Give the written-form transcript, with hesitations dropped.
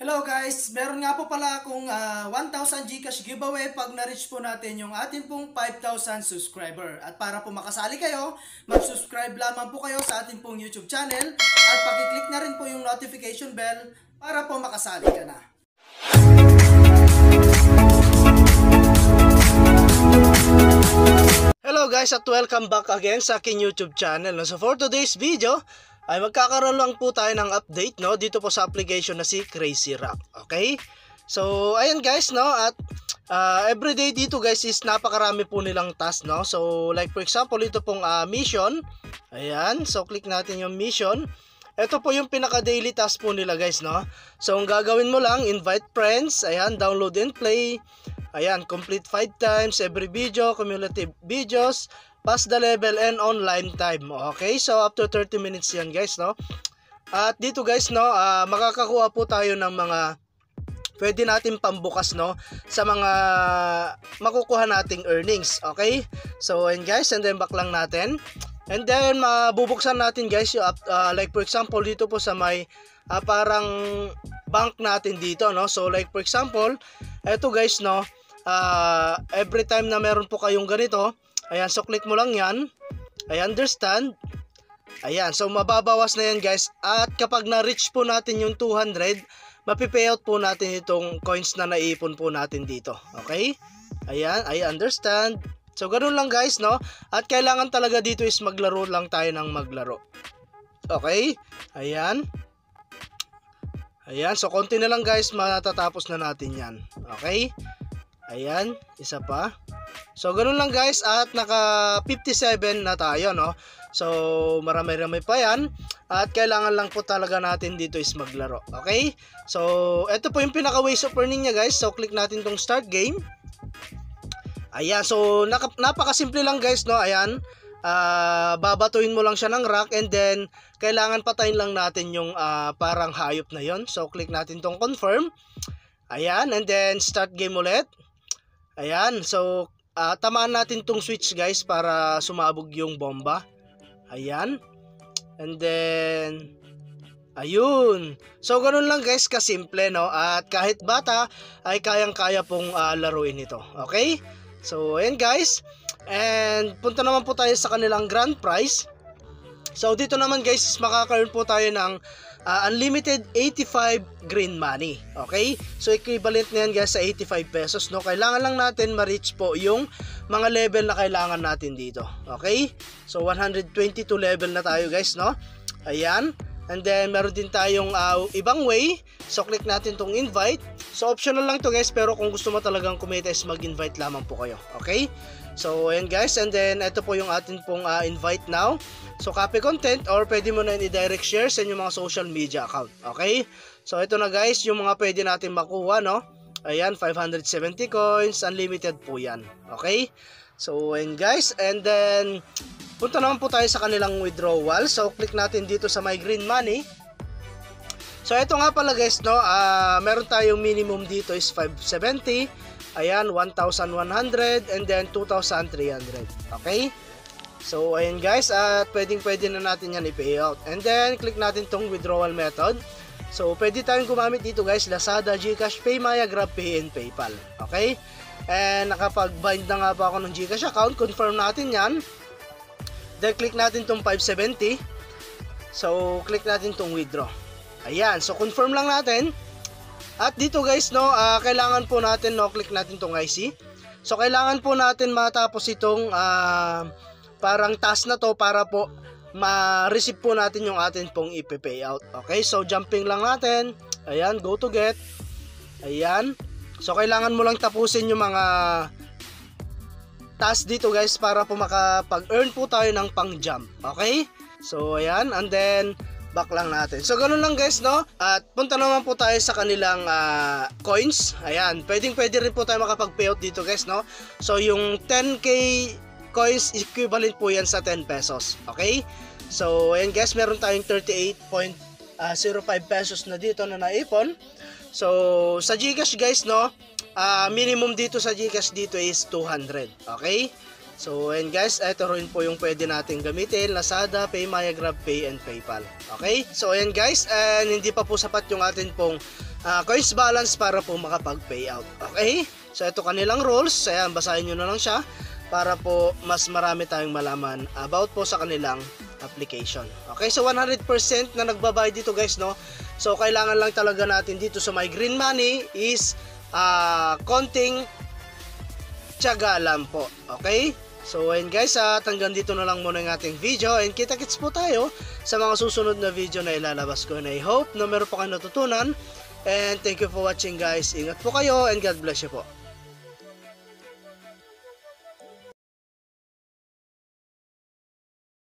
Hello guys, meron nga po pala akong 1,000 GCash giveaway pag na-reach po natin yung ating pong 5,000 subscriber. At para po makasali kayo, mag-subscribe lamang po kayo sa ating pong YouTube channel at pakiclick na rin po yung notification bell para po makasali ka na. Hello guys at welcome back again sa aking YouTube channel. So for today's video, ay magkakaroon lang po tayo ng update dito po sa application na si Crazy Rock. Okay? So ayan guys at everyday dito guys is napakarami po nilang task So like for example ito pong mission. Ayan, so click natin yung mission. Ito po yung pinaka daily task po nila guys So ang gagawin mo lang, invite friends, ayan, download and play. Ayan, complete 5 times every video, cumulative videos, pass the level and online time. Okay, so up to 30 minutes yan guys At dito guys makakakuha po tayo ng mga pwede natin pambukas sa mga makukuha nating earnings. Okay, so and guys, and then back lang natin. And then mabubuksan natin guys yung like for example dito po sa may parang bank natin dito So like for example, eto guys every time na meron po kayong ganito, ayan, so click mo lang yan. I understand. Ayan, so mababawas na yan guys. At kapag na-reach po natin yung 200, mapipayout po natin itong coins na naipon po natin dito. Okay? Ayan, I understand. So ganun lang guys At kailangan talaga dito is maglaro lang tayo ng maglaro. Okay? Ayan. Ayan, so konti na lang guys, matatapos na natin yan. Okay? Ayan, isa pa. So ganun lang guys at naka 57 na tayo So marami-rami pa yan at kailangan lang po talaga natin dito is maglaro. Okay? So ito po yung pinaka ways of earning niya guys. So click natin tong start game. Ayan, so napakasimple lang guys Ayan, babatuin mo lang siya ng rock and then kailangan patayin lang natin yung parang hayop na yon. So click natin tong confirm. Ayan, and then start game ulit. Ayan, so tamaan natin tong switch guys para sumabog yung bomba. Ayan. And then ayun. So ganun lang guys kasimple At kahit bata ay kayang-kaya pong laruin ito. Okay? So ayan guys. And punta naman po tayo sa kanilang grand prize. So dito naman guys makaka-earn po tayo ng unlimited 85 green money. Okay? So equivalent na yan guys sa 85 pesos Kailangan lang natin ma-reach po yung mga level na kailangan natin dito. Okay? So 122 level na tayo guys Ayan. And then meron din tayong ibang way. So click natin tong invite. So optional lang to guys, pero kung gusto mo talagang kumita is mag-invite lamang po kayo. Okay? So ayan guys, and then ito po yung atin pong invite now. So copy content or pwede mo na i-direct share sa inyong mga social media account. Okay? So ito na guys yung mga pwede natin makuha Ayan, 570 coins, unlimited po yan. Okay? So ayan guys, and then punta naman po tayo sa kanilang withdrawal. So click natin dito sa my green money. So ito nga pala guys meron tayong minimum dito is 570. Ayan, 1,100 and then 2,300. Okay? So ayan guys, at pwede na natin yan i-pay out. And then click natin tong withdrawal method. So pwede tayong gumamit dito guys, Lazada, GCash, PayMaya, GrabPay, and PayPal. Okay? And nakapag-bind na nga pa ako ng GCash account, confirm natin yan. Then click natin tong 570. So click natin tong withdraw. Ayan, so confirm lang natin. At dito guys kailangan po natin click natin tong IC. So kailangan po natin matapos itong parang task na to para po ma-receive po natin yung atin pong ipe-pay out. Okay, so jumping lang natin. Ayan, go to get. Ayan. So kailangan mo lang tapusin yung mga task dito guys para po makapag-earn po tayo ng pang-jump. Okay? So ayan, and then back lang natin. So ganun lang guys At punta naman po tayo sa kanilang coins. Ayan, pwede rin po tayo makapag-payout dito guys So yung 10k coins equivalent po yan sa 10 pesos. Okay? So ayan guys, meron tayong 38.05 pesos na dito na naipon. So sa GCash guys minimum dito sa GCash dito is 200. Okay? So, and guys, ito rin po yung pwede natin gamitin, Lazada, PayMaya, GrabPay, and PayPal. Okay? So, ayan guys, and hindi pa po sapat yung atin pong coins balance para po makapag-payout. Okay? So ito kanilang rules. Ayan, basahin nyo na lang siya para po mas marami tayong malaman about po sa kanilang application. Okay, so 100% na nagbabayad dito guys, no? So kailangan lang talaga natin dito sa My Green Money is konting tiyaga lang po. Okay? So ayun guys, hanggang dito na lang muna yung ating video, and kita-kits po tayo sa mga susunod na video na ilalabas ko, and I hope na meron po kayo natutunan, and thank you for watching guys. Ingat po kayo and God bless you po.